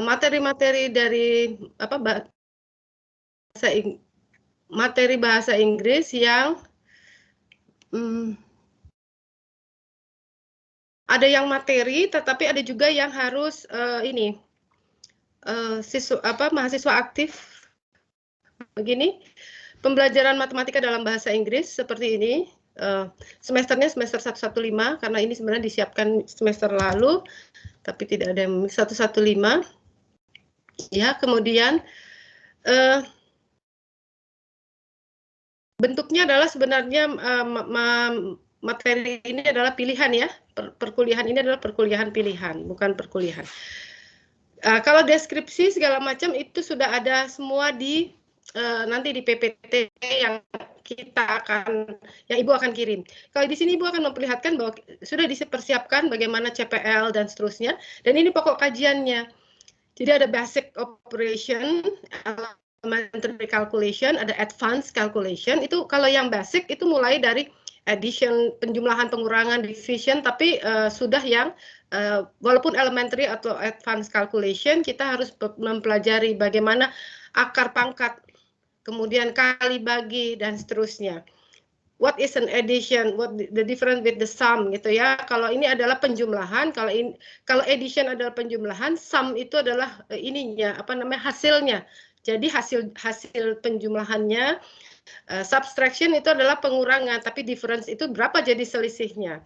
materi-materi dari materi bahasa Inggris yang ada yang materi, tetapi ada juga yang harus mahasiswa aktif. Begini, pembelajaran matematika dalam bahasa Inggris seperti ini. Semesternya semester 115 karena ini sebenarnya disiapkan semester lalu, tapi tidak ada yang 115. Ya, kemudian bentuknya adalah sebenarnya materi ini adalah pilihan ya. Perkuliahan ini adalah perkuliahan pilihan, bukan perkuliahan. Kalau deskripsi segala macam itu sudah ada semua di nanti di PPT yang Ibu akan kirim. Kalau di sini Ibu akan memperlihatkan bahwa sudah dipersiapkan bagaimana CPL dan seterusnya, dan ini pokok kajiannya. Jadi ada basic operation, elementary calculation, ada advanced calculation. Itu kalau yang basic itu mulai dari addition, penjumlahan, pengurangan, division, tapi sudah yang walaupun elementary atau advanced calculation, kita harus mempelajari bagaimana akar pangkat, kemudian kali bagi, dan seterusnya. What is an addition? What the difference with the sum gitu ya. Kalau ini adalah penjumlahan, kalau addition adalah penjumlahan, sum itu adalah hasilnya. Jadi hasil penjumlahannya, subtraction itu adalah pengurangan, tapi difference itu berapa jadi selisihnya.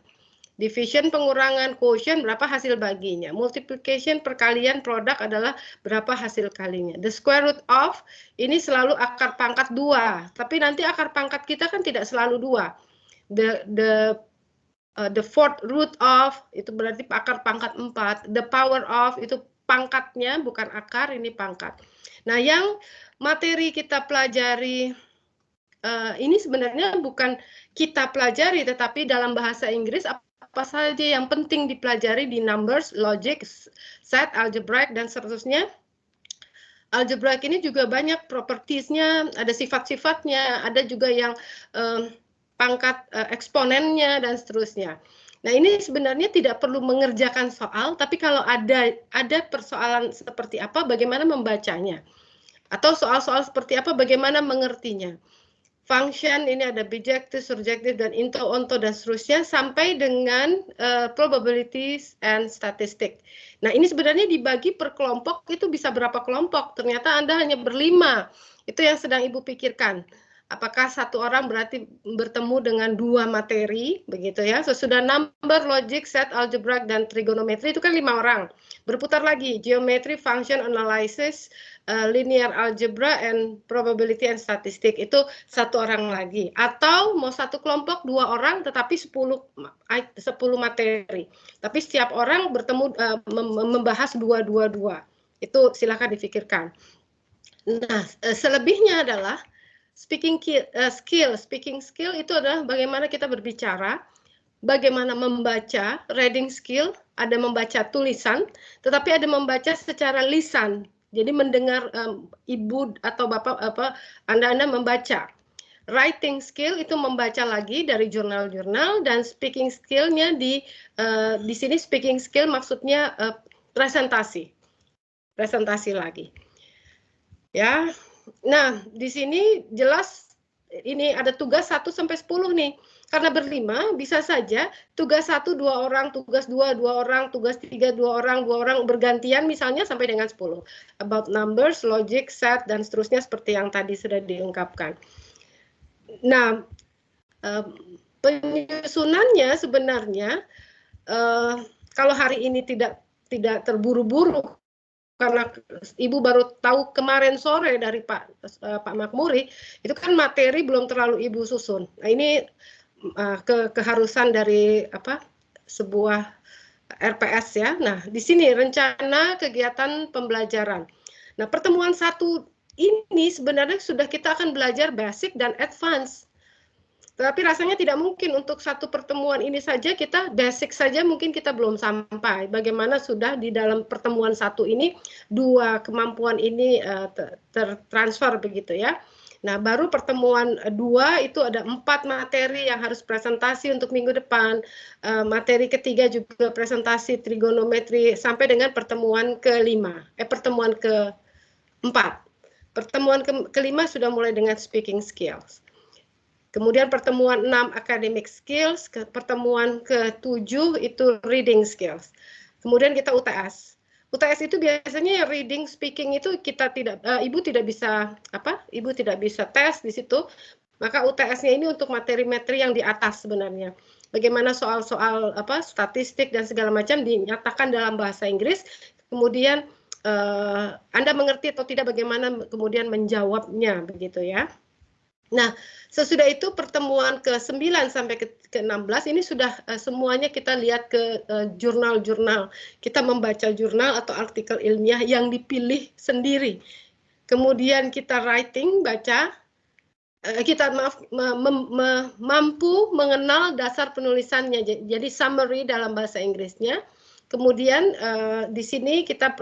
Division pengurangan, quotient berapa hasil baginya, multiplication perkalian produk adalah berapa hasil kalinya. The square root of ini selalu akar pangkat 2, tapi nanti akar pangkat kita kan tidak selalu 2. The fourth root of itu berarti akar pangkat 4. The power of itu pangkatnya, bukan akar, ini pangkat. Nah, yang materi kita pelajari ini sebenarnya bukan kita pelajari, tetapi dalam bahasa Inggris apa saja yang penting dipelajari di numbers, logic, set, algebraic, dan seterusnya. Algebraic ini juga banyak propertiesnya, ada sifat-sifatnya, ada juga yang pangkat eksponennya, dan seterusnya. Nah, ini sebenarnya tidak perlu mengerjakan soal, tapi kalau ada persoalan seperti apa, bagaimana membacanya. Atau soal-soal seperti apa, bagaimana mengertinya. Function ini ada bijective, surjective, dan into, onto, dan seterusnya sampai dengan probabilities and statistic. Nah, ini sebenarnya dibagi per kelompok itu bisa berapa kelompok? Ternyata Anda hanya berlima. Itu yang sedang Ibu pikirkan. Apakah satu orang berarti bertemu dengan 2 materi, begitu ya? Sesudah number, logic, set, algebra, dan trigonometri itu kan 5 orang. Berputar lagi, geometry, function, analysis, linear algebra, and probability and statistic itu 1 orang lagi. Atau mau satu kelompok 2 orang tetapi 10 materi. Tapi setiap orang bertemu membahas 2. Itu silakan difikirkan. Nah, selebihnya adalah speaking skill itu adalah bagaimana kita berbicara, bagaimana membaca, reading skill, ada membaca tulisan, tetapi ada membaca secara lisan. Jadi mendengar ibu atau bapak Anda membaca. Writing skill itu membaca lagi dari jurnal-jurnal, dan speaking skill-nya di sini speaking skill maksudnya presentasi lagi. Ya. Nah, di sini jelas ini ada tugas 1 sampai 10 nih. Karena berlima, bisa saja tugas 1 2 orang, tugas 2 2 orang, tugas 3 2 orang, 2 orang bergantian misalnya sampai dengan 10. About numbers, logic, set, dan seterusnya seperti yang tadi sudah diungkapkan. Nah, penyusunannya sebenarnya kalau hari ini tidak terburu-buru, karena Ibu baru tahu kemarin sore dari Pak Makmuri, itu kan materi belum terlalu Ibu susun. Nah, ini keharusan dari sebuah RPS ya. Nah, di sini rencana kegiatan pembelajaran. Nah, pertemuan 1 ini sebenarnya sudah kita akan belajar basic dan advance. Tapi rasanya tidak mungkin untuk satu pertemuan ini saja kita basic saja mungkin kita belum sampai. Bagaimana sudah di dalam pertemuan 1 ini 2 kemampuan ini tertransfer begitu ya. Nah, baru pertemuan 2 itu ada 4 materi yang harus presentasi untuk minggu depan. Materi ketiga juga presentasi trigonometri sampai dengan pertemuan kelima. Pertemuan keempat. Pertemuan kelima sudah mulai dengan speaking skills. Kemudian pertemuan 6 academic skills, pertemuan ke-7 itu reading skills. Kemudian kita UTS. UTS itu biasanya reading, speaking itu kita tidak, ibu tidak bisa ibu tidak bisa tes di situ. Maka UTS-nya ini untuk materi-materi yang di atas sebenarnya. Bagaimana soal-soal statistik dan segala macam dinyatakan dalam bahasa Inggris. Kemudian Anda mengerti atau tidak bagaimana kemudian menjawabnya begitu ya. Nah, sesudah itu pertemuan ke-9 sampai ke-16 ini sudah semuanya kita lihat ke jurnal-jurnal. Kita membaca jurnal atau artikel ilmiah yang dipilih sendiri. Kemudian kita writing, baca. Kita mampu mengenal dasar penulisannya. Jadi summary dalam bahasa Inggrisnya. Kemudian di sini kita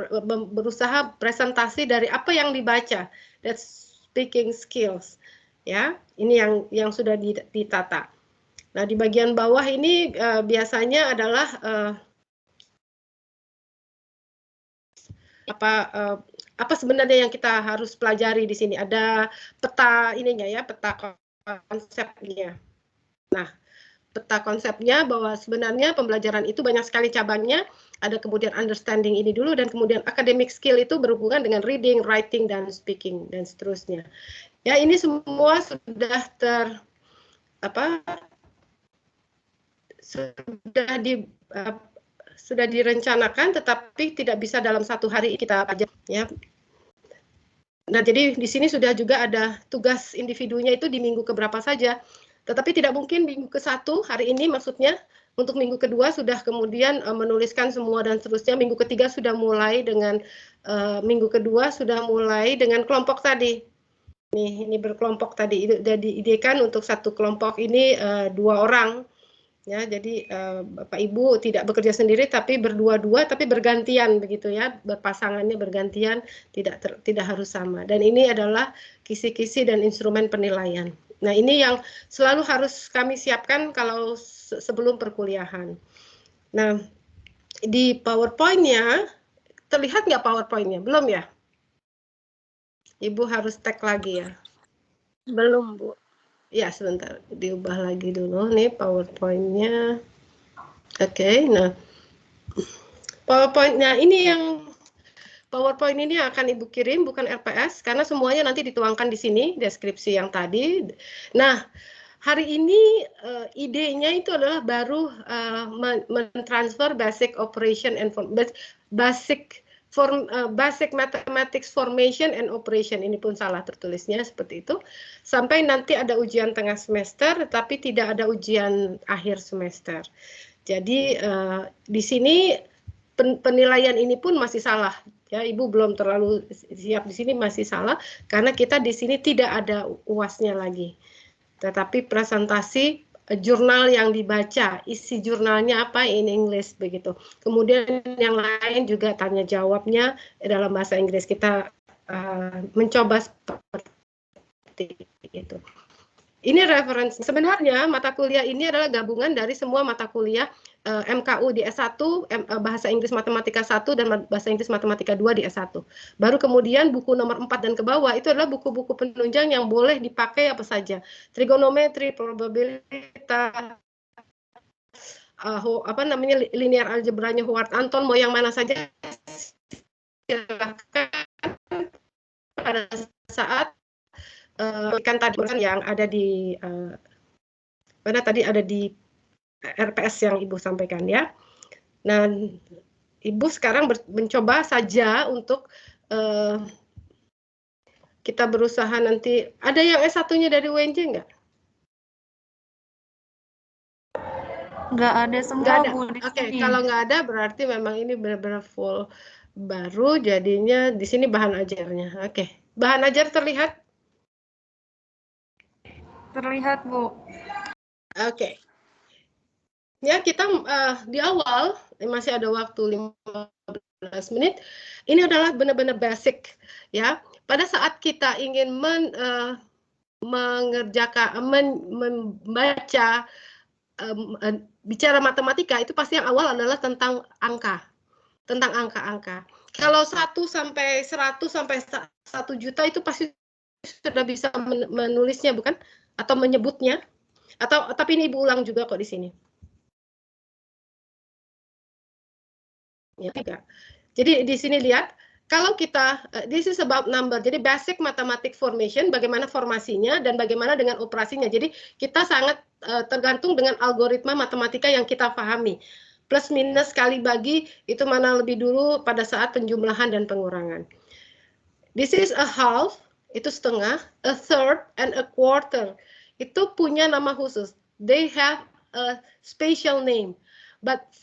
berusaha presentasi dari apa yang dibaca. That's speaking skills. Ya, ini yang sudah ditata. Nah, di bagian bawah ini biasanya adalah apa sebenarnya yang kita harus pelajari di sini. Ada peta ininya ya, peta konsepnya. Nah, peta konsepnya bahwa sebenarnya pembelajaran itu banyak sekali cabangnya. Ada kemudian understanding ini dulu dan kemudian academic skill itu berhubungan dengan reading, writing, dan speaking dan seterusnya. Ya, ini semua sudah sudah direncanakan, tetapi tidak bisa dalam satu hari kita aja ya. Nah, jadi di sini sudah juga ada tugas individunya itu di minggu keberapa saja. Tetapi tidak mungkin minggu ke-1 hari ini maksudnya. Untuk minggu kedua sudah kemudian menuliskan semua dan seterusnya. Minggu ketiga sudah mulai dengan minggu kedua sudah mulai dengan kelompok tadi. Ini berkelompok tadi sudah diidekan untuk satu kelompok ini 2 orang. Ya, jadi Bapak Ibu tidak bekerja sendiri tapi berdua-dua tapi bergantian begitu ya, berpasangannya bergantian, tidak harus sama. Dan ini adalah kisi-kisi dan instrumen penilaian. Nah, ini yang selalu harus kami siapkan kalau sebelum perkuliahan. Nah, di PowerPoint-nya terlihat nggak PowerPoint-nya? Belum ya? Ibu harus tag lagi ya. Belum, Bu. Ya, sebentar. Diubah lagi dulu nih PowerPoint-nya. Oke, nah. PowerPoint-nya ini yang PowerPoint ini akan Ibu kirim, bukan RPS, karena semuanya nanti dituangkan di sini, deskripsi yang tadi. Nah, hari ini idenya itu adalah baru mentransfer basic operation and basic mathematics formation and operation, ini pun salah tertulisnya seperti itu, sampai nanti ada ujian tengah semester, tapi tidak ada ujian akhir semester. Jadi di sini penilaian ini pun masih salah. Ya, Ibu belum terlalu siap di sini, masih salah karena kita di sini tidak ada UAS-nya lagi. Tetapi presentasi jurnal yang dibaca, isi jurnalnya apa in English begitu. Kemudian yang lain juga tanya jawabnya dalam bahasa Inggris. Kita mencoba seperti itu. Ini referensi. Sebenarnya mata kuliah ini adalah gabungan dari semua mata kuliah MKU di S1, Bahasa Inggris Matematika 1 dan Bahasa Inggris Matematika 2 di S1. Baru kemudian buku nomor 4 dan ke bawah itu adalah buku-buku penunjang yang boleh dipakai apa saja. Trigonometri, probabilitas, linear algebranya Howard Anton, mau yang mana saja silakan pada saat kan tadi yang ada di mana tadi ada di RPS yang Ibu sampaikan ya. Nah, Ibu sekarang mencoba saja untuk kita berusaha nanti. Ada yang S1-nya dari UNJ nggak? Nggak ada semua, nggak ada. Bu. Oke, kalau nggak ada berarti memang ini benar-benar full baru, jadinya di sini bahan ajarnya. Oke, bahan ajar terlihat? Terlihat, Bu. Oke. Ya, kita di awal masih ada waktu 15 menit. Ini adalah benar-benar basic ya. Pada saat kita ingin membaca, bicara matematika, itu pasti yang awal adalah tentang angka. Tentang angka-angka. Kalau 1 sampai 100 sampai 1 juta itu pasti sudah bisa menulisnya, bukan? Atau menyebutnya. Tapi ini Ibu ulang juga kok di sini. Ya, jadi di sini lihat, kalau kita, this is about number, jadi basic mathematics formation, bagaimana formasinya dan bagaimana dengan operasinya. Jadi kita sangat tergantung dengan algoritma matematika yang kita pahami. Plus minus kali bagi itu mana lebih dulu pada saat penjumlahan dan pengurangan. This is a half, itu setengah, a third, and a quarter. Itu punya nama khusus. They have a special name. But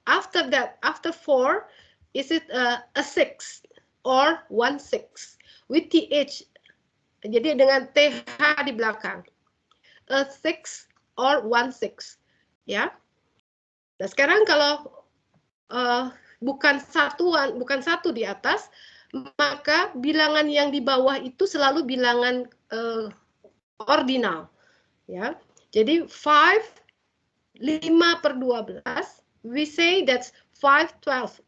after that, after 4, is it a 6 or 1/6 with TH. Jadi dengan TH di belakang. A 6 or 1/6. Ya. Nah, sekarang kalau bukan satu di atas, maka bilangan yang di bawah itu selalu bilangan ordinal. Ya. Jadi 5/12, we say that's 5/12.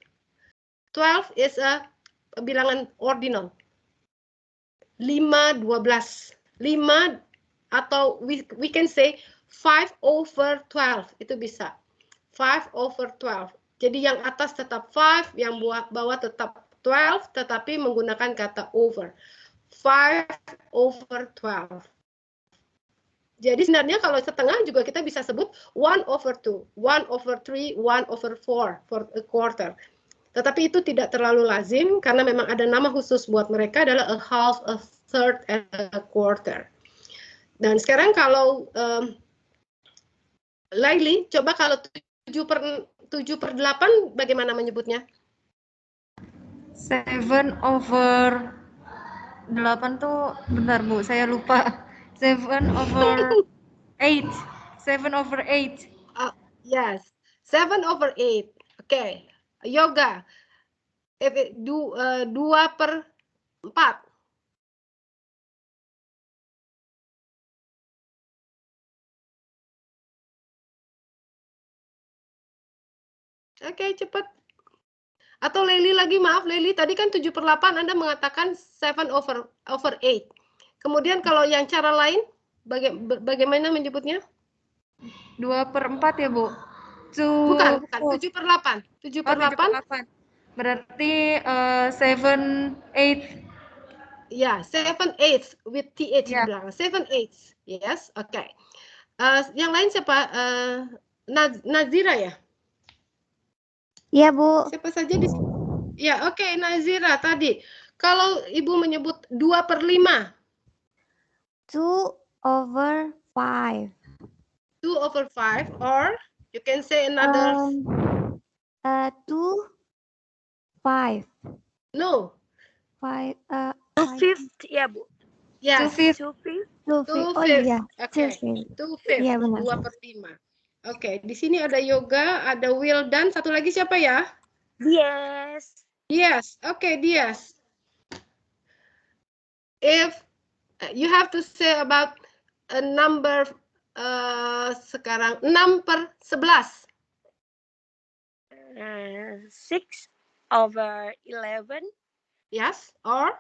12 is a bilangan ordinal. 5/12. 5 atau we can say 5/12, itu bisa. 5/12. Jadi yang atas tetap 5, yang bawah tetap 12, tetapi menggunakan kata over. 5/12. Jadi sebenarnya kalau setengah juga kita bisa sebut 1/2, 1/3, 1/4 for a quarter. Tetapi itu tidak terlalu lazim karena memang ada nama khusus buat mereka adalah a half, a third, and a quarter. Dan sekarang kalau Laili, coba kalau 7/8 bagaimana menyebutnya? 7/8 tuh, bentar Bu, saya lupa. 7/8. 7/8. Yes, 7/8. Oke, Yoga. 2/4. Oke, cepat. Atau Leili lagi, maaf Leili, tadi kan 7/8 Anda mengatakan 7/8. Kemudian kalau yang cara lain, bagaimana menyebutnya? 2/4 ya, Bu? Bukan, 7/8. 7/8. Berarti 7/8. Ya, 7/8 with TH Ya. di belakang. 7/8. Yes, oke. Okay. Yang lain siapa? Nazira ya? Iya, Bu. Siapa saja di sini? Ya, oke, Nazira tadi. Kalau Ibu menyebut 2/5. 2/5. 2/5, or you can say another. 2/5. No. 2/5 ya, Bu? Yes. 2/5. Oh iya. Oke. 2/5. Iya, benar. 2/5. Oke, di sini ada Yoga, ada Wildan, satu lagi siapa ya? Yes. Yes. Oke, Dias. If you have to say about a number sekarang 6/11. 6/11. Yes, or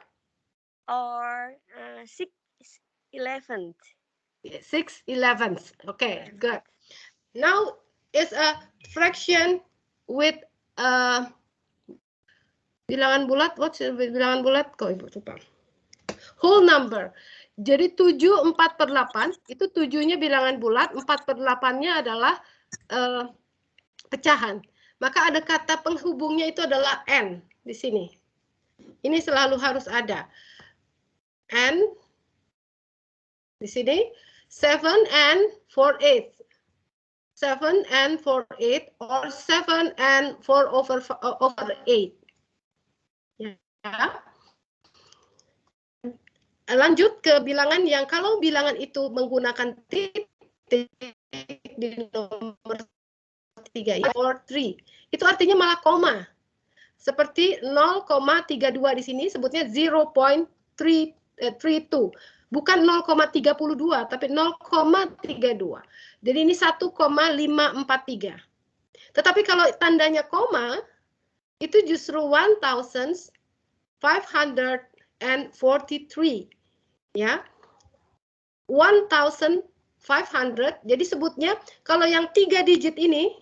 6/11. 6/11. Okay, good. Now it's a fraction with bilangan bulat. What's bilangan bulat? Kok Ibu lupa. Whole number. Jadi 7/4/8 itu 7-nya bilangan bulat, 4/8-nya adalah pecahan. Maka ada kata penghubungnya itu adalah n di sini. Ini selalu harus ada. N di sini 7 and 4/8. 7 and 4/8 or 7 and 4/8. Ya. Lanjut ke bilangan yang kalau bilangan itu menggunakan titik di nomor 3 or 3. Itu artinya malah koma. Seperti 0,32 di sini sebutnya 0.32. Bukan 0,32, tapi 0,32. Jadi ini 1,543. Tetapi kalau tandanya koma, itu justru 1,543. Ya. 1,500, jadi sebutnya kalau yang 3 digit ini,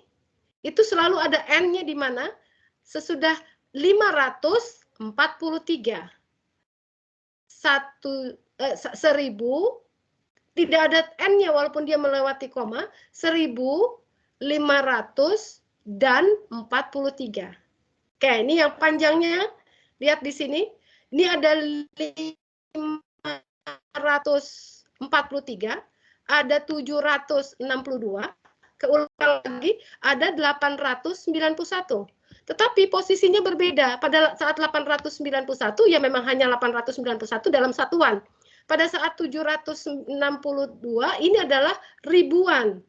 itu selalu ada N-nya di mana? Sesudah 543. 1000, tidak ada N-nya walaupun dia melewati koma, 1500 dan 43. Oke, ini yang panjangnya, lihat di sini, ini ada 543, ada 762, keulang lagi, ada 891. Tetapi posisinya berbeda. Pada saat 891, ya memang hanya 891 dalam satuan. Pada saat 762, ini adalah ribuan.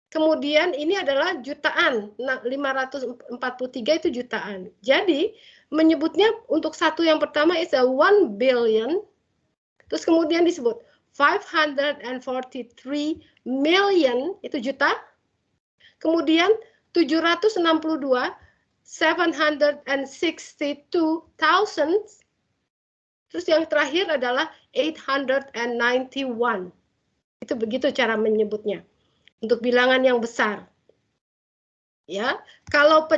Kemudian ini adalah jutaan. Nah, 543 itu jutaan. Jadi, menyebutnya untuk satu yang pertama is a 1 billion. Terus kemudian disebut 543 million, itu juta. Kemudian 762, 762,000. Terus yang terakhir adalah 891. Itu begitu cara menyebutnya. Untuk bilangan yang besar. Ya, kalau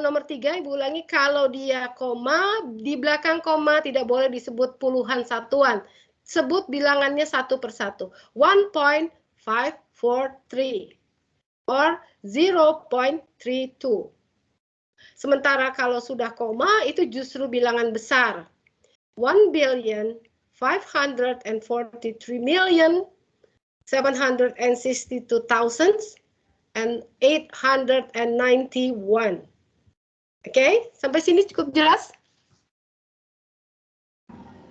nomor 3, Ibu ulangi, kalau dia koma, di belakang koma tidak boleh disebut puluhan satuan. Sebut bilangannya satu persatu. 1.543 or 0.32. Sementara kalau sudah koma, itu justru bilangan besar. 1.543,762,891. Oke, sampai sini cukup jelas?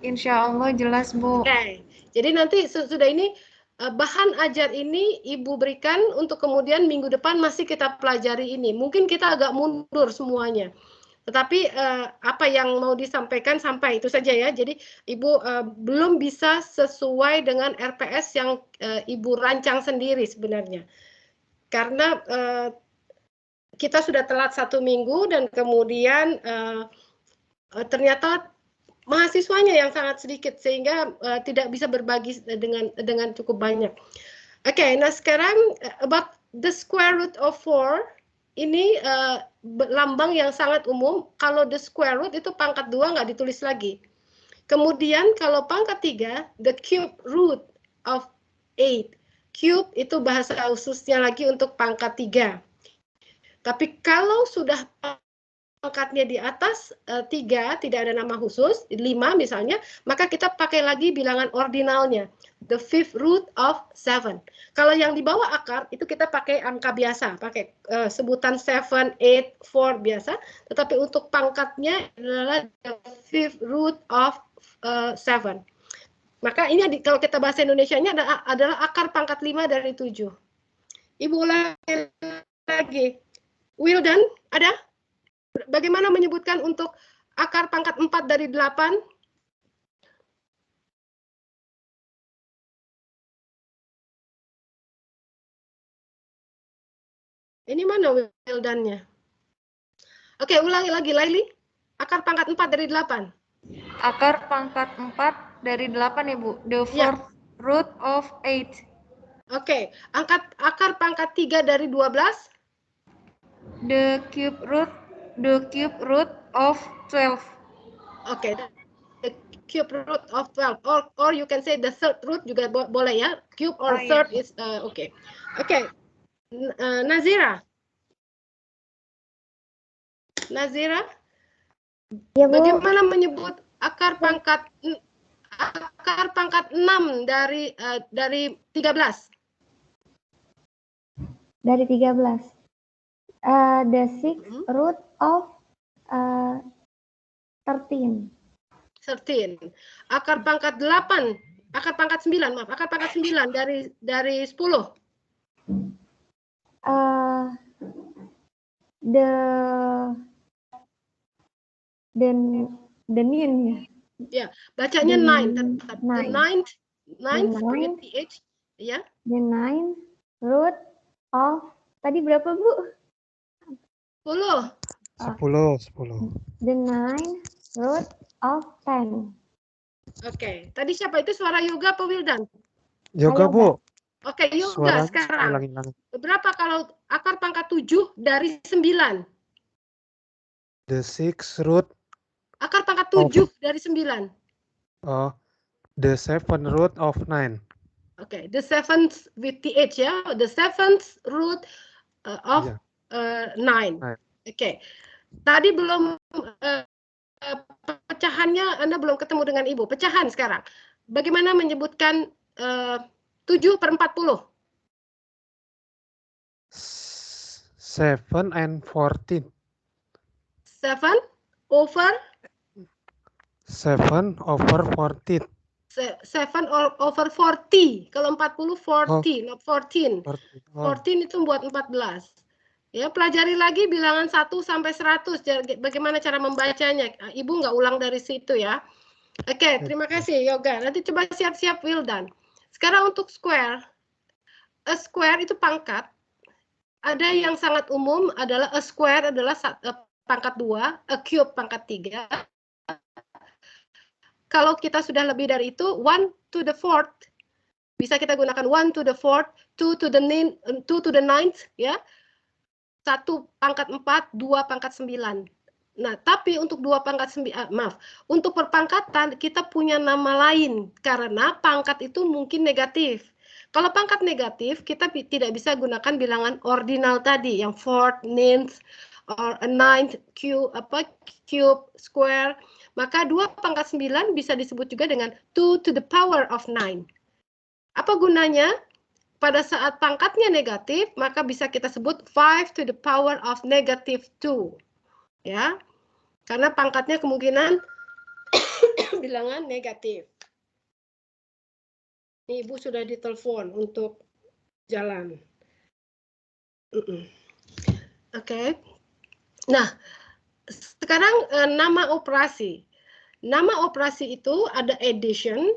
Insya Allah jelas, Bu. Oke, jadi nanti sudah ini bahan ajar ini Ibu berikan untuk kemudian minggu depan masih kita pelajari ini. Mungkin kita agak mundur semuanya. Tetapi apa yang mau disampaikan sampai itu saja ya. Jadi Ibu belum bisa sesuai dengan RPS yang Ibu rancang sendiri sebenarnya. Karena kita sudah telat 1 minggu dan kemudian ternyata mahasiswanya yang sangat sedikit sehingga tidak bisa berbagi dengan cukup banyak. Oke, nah sekarang about the square root of 4. Ini lambang yang sangat umum. Kalau the square root itu pangkat 2 nggak ditulis lagi. Kemudian kalau pangkat 3, the cube root of 8. Cube itu bahasa khususnya lagi untuk pangkat 3. Tapi kalau sudah pangkatnya di atas 3, tidak ada nama khusus, 5 misalnya, maka kita pakai lagi bilangan ordinalnya. The fifth root of 7. Kalau yang di bawah akar, itu kita pakai angka biasa, pakai sebutan 7, 8, 4 biasa. Tetapi untuk pangkatnya adalah the fifth root of 7. Maka ini kalau kita bahasa Indonesianya adalah akar pangkat 5 dari 7. Ibu ulangi lagi. Wildan, ada? Bagaimana menyebutkan untuk akar pangkat 4 dari 8? Ini mana Wildannya? Oke, ulangi lagi, Laili. Akar pangkat 4 dari 8. Akar pangkat 4 dari 8, Ibu. The fourth root of 8. Oke, akar pangkat 3 dari 12. The cube root of 12. Oke, the cube root of 12. Or you can say the third root juga boleh ya. Cube or third is oke. Oke. Nazira. Ya, bagaimana menyebut akar pangkat 6 dari 13? Dari 13. The sixth root of 13. Akar pangkat 8, akar pangkat 9, maaf, akar pangkat 9 dari 10. The mean. Ya, bacanya 9. The ninth Ninth The ninth. with TH. Ya. The 9 root of, tadi berapa Bu? 10. 10. The 9 root of 10. Oke. Tadi siapa itu, suara Yoga apa Wildan? Yoga, Ayo, Bu. Oke, Yoga Suaranya sekarang. hilang-hilang. Berapa kalau akar pangkat 7 dari 9? The 6 root Akar pangkat of 7 dari 9. the 7 root of 9. Oke, the 7th with TH ya. The 7th root of Iya. 9. Oke. Tadi belum pecahannya Anda belum ketemu dengan Ibu. Pecahan sekarang. Bagaimana menyebutkan 7/40? 7 and 14. 7 over 7 over 14. 7 over 40. Kalau 40, 40, not 14. 14 itu buat 14. Ya, pelajari lagi bilangan 1 sampai 100. Bagaimana cara membacanya. Ibu nggak ulang dari situ ya. Oke, terima kasih Yoga. Nanti coba siap-siap Wildan. Sekarang untuk square. A square itu pangkat. Ada yang sangat umum adalah a square adalah pangkat 2, a cube pangkat 3. Kalau kita sudah lebih dari itu, 1 to the 4th. Bisa kita gunakan 1 to the 4th, 2 to the 9th, ya. 1 pangkat 4, 2 pangkat 9. Nah, tapi untuk 2 pangkat 9, untuk perpangkatan kita punya nama lain karena pangkat itu mungkin negatif. Kalau pangkat negatif, kita tidak bisa gunakan bilangan ordinal tadi, yang 4th, 9th, or a 9th, cube, square. Maka 2 pangkat 9 bisa disebut juga dengan 2 to the power of 9. Apa gunanya? Pada saat pangkatnya negatif, maka bisa kita sebut 5 to the power of negative 2. Ya, karena pangkatnya kemungkinan bilangan negatif. Ini Ibu sudah ditelepon untuk jalan. Oke. Nah, sekarang nama operasi. Nama operasi itu ada addition,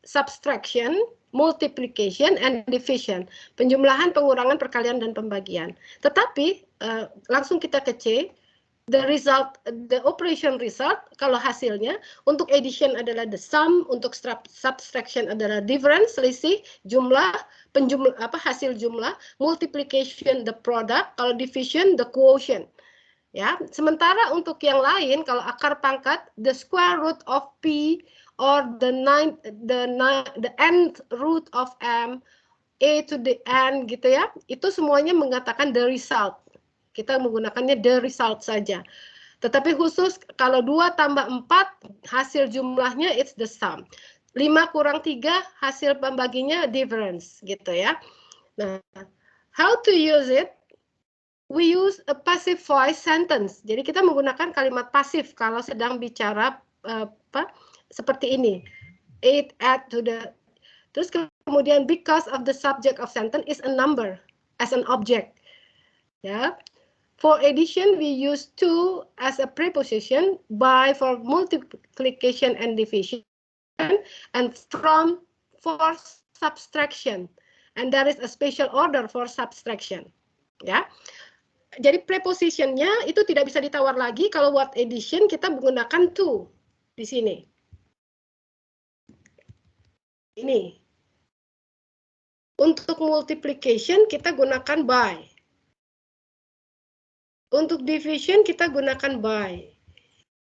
subtraction, multiplication, and division. Penjumlahan, pengurangan, perkalian, dan pembagian. Tetapi langsung kita ke C. The result, the operation result, kalau hasilnya, untuk addition adalah the sum, untuk subtraction adalah difference, selisih, jumlah, hasil jumlah, multiplication the product, kalau division the quotient. Ya, sementara untuk yang lain, kalau akar pangkat, the square root of P, or the nth root of M, A to the N, gitu ya, itu semuanya mengatakan the result. Kita menggunakannya the result saja. Tetapi khusus kalau 2 tambah 4, hasil jumlahnya it's the sum. 5 kurang 3, hasil pembaginya difference, gitu ya. Nah, how to use it? We use a passive voice sentence. Jadi kita menggunakan kalimat pasif kalau sedang bicara seperti ini. 8 add to the. Terus kemudian because of the subject of sentence is a number as an object. Ya. For addition, we use to as a preposition, by for multiplication and division, and from for subtraction. And there is a special order for subtraction. Ya, jadi prepositionnya itu tidak bisa ditawar lagi. Kalau buat addition kita menggunakan to di sini. Ini. Untuk multiplication kita gunakan by. Untuk division kita gunakan by,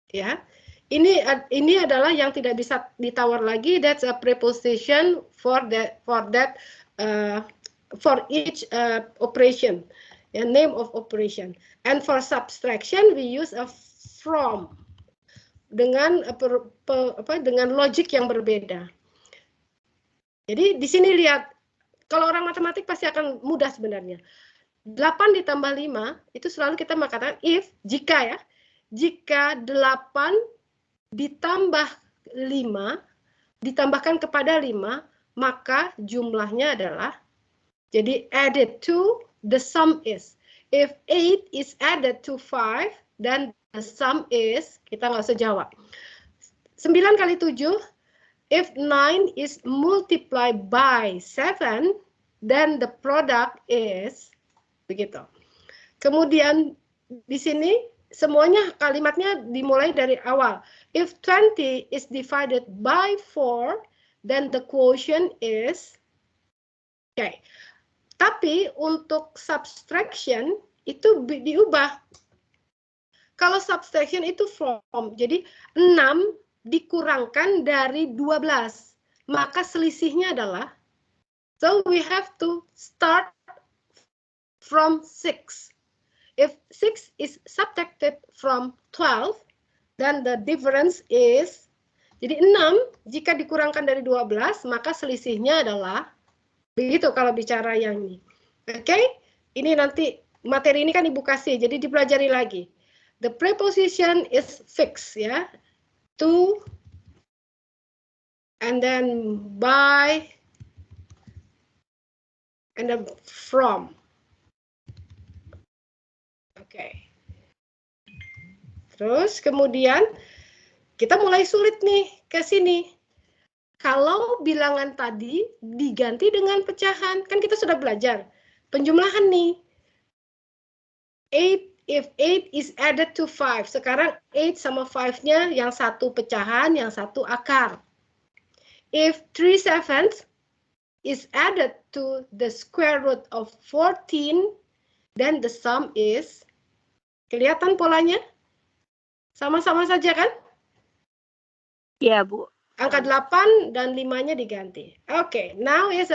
ya. Ini adalah yang tidak bisa ditawar lagi. That's a preposition for each operation, name of operation. And for subtraction we use a from dengan dengan logic yang berbeda. Jadi di sini lihat, kalau orang matematik pasti akan mudah sebenarnya. 8 ditambah 5, itu selalu kita mengatakan if, jika ya. Jika 8 ditambah 5, ditambahkan kepada 5, maka jumlahnya adalah, jadi added to, the sum is. If 8 is added to 5, then the sum is, kita nggak usah jawab. 9 kali 7, if 9 is multiplied by 7, then the product is begitu. Kemudian di sini semuanya kalimatnya dimulai dari awal. If 20 is divided by 4, then the quotient is okay. Tapi untuk subtraction itu diubah. Kalau subtraction itu from, jadi 6 dikurangkan dari 12, maka selisihnya adalah, so we have to start from 6. If 6 is subtracted from 12, then the difference is, jadi 6 jika dikurangkan dari 12, maka selisihnya adalah, begitu kalau bicara yang ini. Oke, ini nanti materi ini kan Ibu kasih, jadi dipelajari lagi. The preposition is fixed, ya. To, and then by, and then from. Oke. Terus kemudian kita mulai sulit nih ke sini. Kalau bilangan tadi diganti dengan pecahan, kan kita sudah belajar penjumlahan nih. 8, if 8 is added to 5. Sekarang 8 sama 5-nya yang satu pecahan, yang satu akar. If 3 sevenths is added to the square root of 14, then the sum is, kelihatan polanya? Sama-sama saja kan? Iya, Bu. Angka 8 dan 5-nya diganti. Oke, now is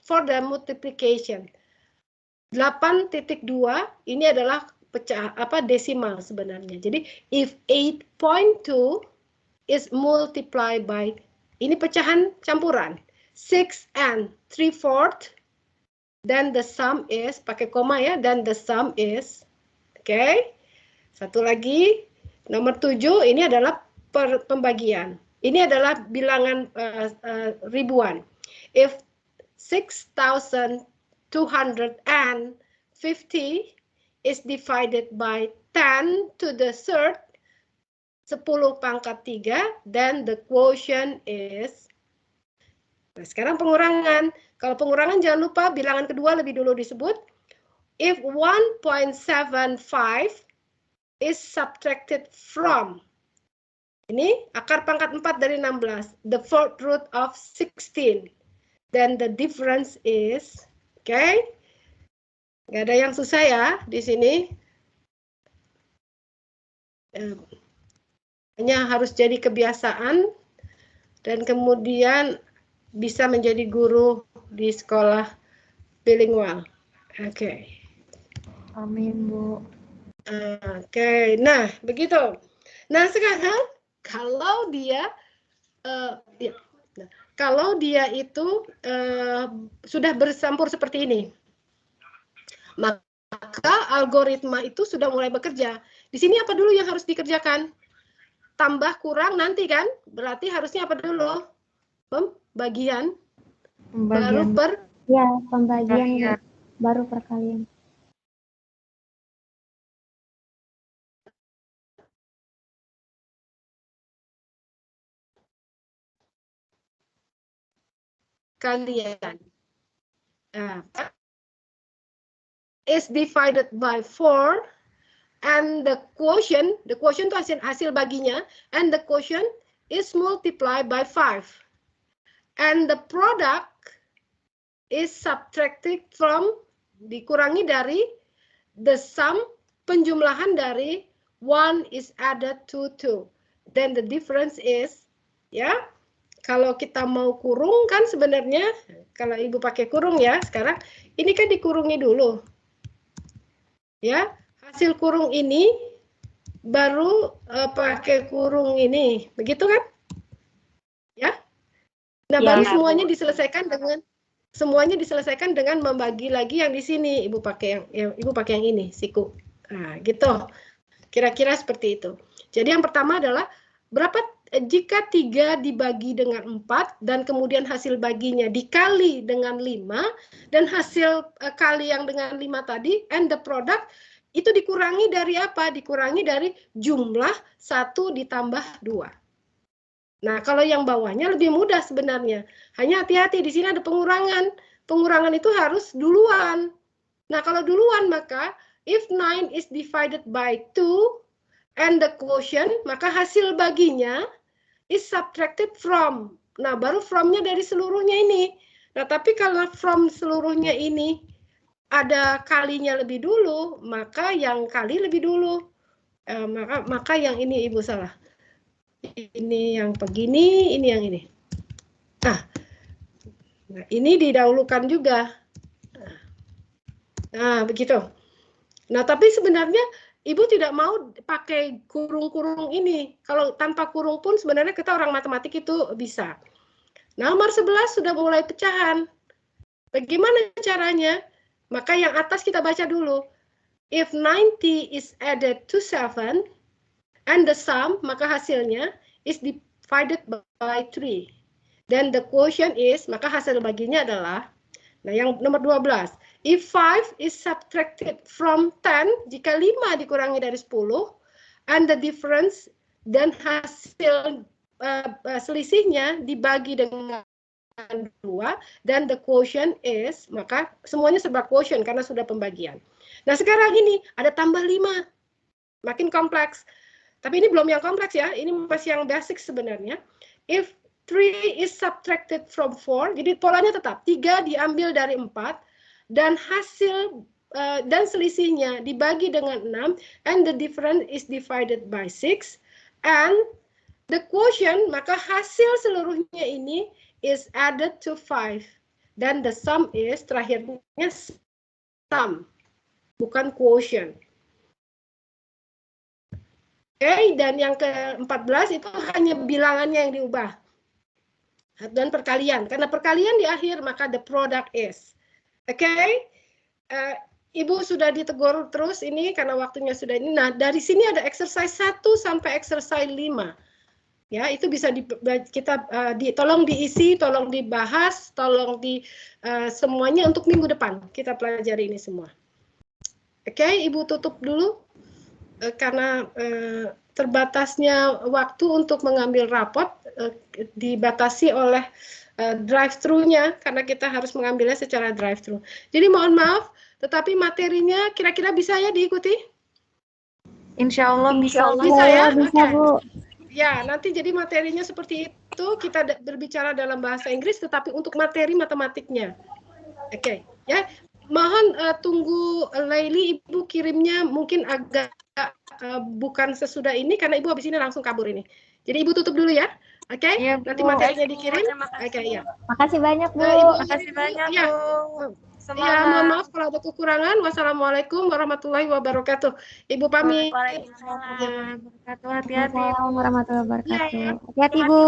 for the multiplication. 8.2 ini adalah pecah desimal sebenarnya. Jadi if 8.2 is multiplied by, ini pecahan campuran, 6 and 3/4, then the sum is, pakai koma ya, then the sum is, oke. Satu lagi, nomor 7, ini adalah pembagian. Ini adalah bilangan ribuan. If 6,250 is divided by 10 to the third, 10 pangkat 3, then the quotient is, nah sekarang pengurangan. Kalau pengurangan jangan lupa bilangan kedua lebih dulu disebut. If 1.75 is subtracted from, ini akar pangkat 4 dari 16, the fourth root of 16, then the difference is, oke. Nggak ada yang susah ya di sini. Hanya harus jadi kebiasaan dan kemudian bisa menjadi guru di sekolah bilingual. Oke. Amin, Bu. Oke, nah begitu. Nah sekarang kalau dia kalau dia itu sudah bercampur seperti ini, maka algoritma itu sudah mulai bekerja. Di sini apa dulu yang harus dikerjakan? Tambah kurang nanti kan? Berarti harusnya apa dulu? Pembagian. Baru per? Ya, pembagian baru perkalian. Kalian. Is divided by 4 and the quotient itu hasil baginya, and the quotient is multiplied by 5 and the product is subtracted from, dikurangi dari the sum, penjumlahan dari 1 is added to 2, then the difference is, ya. Kalau kita mau kurung kan sebenarnya, kalau Ibu pakai kurung ya sekarang, ini kan dikurungi dulu. Ya, hasil kurung ini baru pakai kurung ini, begitu kan? Ya. Nah, Ya, baru Bu. semuanya diselesaikan dengan membagi lagi yang di sini. Ibu pakai yang ini, siku. Nah, gitu. Kira-kira seperti itu. Jadi yang pertama adalah berapa jika 3 dibagi dengan 4 dan kemudian hasil baginya dikali dengan 5 dan hasil kali yang dengan 5 tadi and the product itu dikurangi dari apa? Dikurangi dari jumlah 1 ditambah 2. Nah, kalau yang bawahnya lebih mudah sebenarnya. Hanya hati-hati, di sini ada pengurangan. Pengurangan itu harus duluan. Nah, kalau duluan maka if 9 is divided by 2 and the quotient, maka hasil baginya is subtracted from. Nah, baru from-nya dari seluruhnya ini. Nah, tapi kalau from seluruhnya ini ada kalinya lebih dulu, maka yang kali lebih dulu. Maka yang ini Ibu salah. Ini yang begini, ini yang ini. Nah, ini didahulukan juga. Nah, begitu. Nah, tapi sebenarnya Ibu tidak mau pakai kurung-kurung ini. Kalau tanpa kurung pun sebenarnya kita orang matematik itu bisa. Nah, nomor 11 sudah mulai pecahan. Bagaimana caranya? Maka yang atas kita baca dulu. If 90 is added to 7 and the sum, maka hasilnya is divided by 3. Then the quotient is, maka hasil baginya adalah, nah yang nomor 12. If 5 is subtracted from 10, jika 5 dikurangi dari 10, and the difference, dan hasil selisihnya dibagi dengan 2, dan the quotient is, maka semuanya serba quotient karena sudah pembagian. Nah sekarang ini ada tambah 5, makin kompleks. Tapi ini belum yang kompleks ya, ini masih yang basic sebenarnya. If 3 is subtracted from 4, jadi polanya tetap, 3 diambil dari 4, dan hasil dan selisihnya dibagi dengan 6, and the difference is divided by 6, and the quotient, maka hasil seluruhnya ini is added to 5, dan the sum is, terakhirnya sum, bukan quotient. Oke, dan yang ke-14 itu hanya bilangannya yang diubah. Dan perkalian, karena perkalian di akhir, maka the product is. Oke, Ibu sudah ditegur terus ini karena waktunya sudah ini. Nah, dari sini ada exercise 1 sampai exercise 5. Ya, itu bisa tolong diisi, tolong dibahas, tolong semuanya untuk minggu depan kita pelajari ini semua. Oke, Ibu tutup dulu karena terbatasnya waktu untuk mengambil rapot dibatasi oleh drive-thru-nya karena kita harus mengambilnya secara drive-thru. Jadi mohon maaf, tetapi materinya kira-kira bisa ya diikuti? Insya Allah bisa. Bisa ya? Bisa, Bu. Ya, nanti jadi materinya seperti itu, kita berbicara dalam bahasa Inggris, tetapi untuk materi matematiknya. Oke, ya. Mohon tunggu Laili, Ibu kirimnya mungkin agak bukan sesudah ini, karena Ibu habis ini langsung kabur ini. Jadi Ibu tutup dulu ya. Oke, Iya, nanti Bu. materinya dikirim. Oke, ya. Makasih banyak, Bu. Ibu, Makasih banyak, ya. Bu. Ya, mohon maaf kalau ada kekurangan. Wassalamualaikum warahmatullahi wabarakatuh. Ibu pamit. Waalaikumsalam warahmatullahi wabarakatuh. Hati-hati. Waalaikumsalam warahmatullahi wabarakatuh. Iya, ya. Hati-hati, Bu.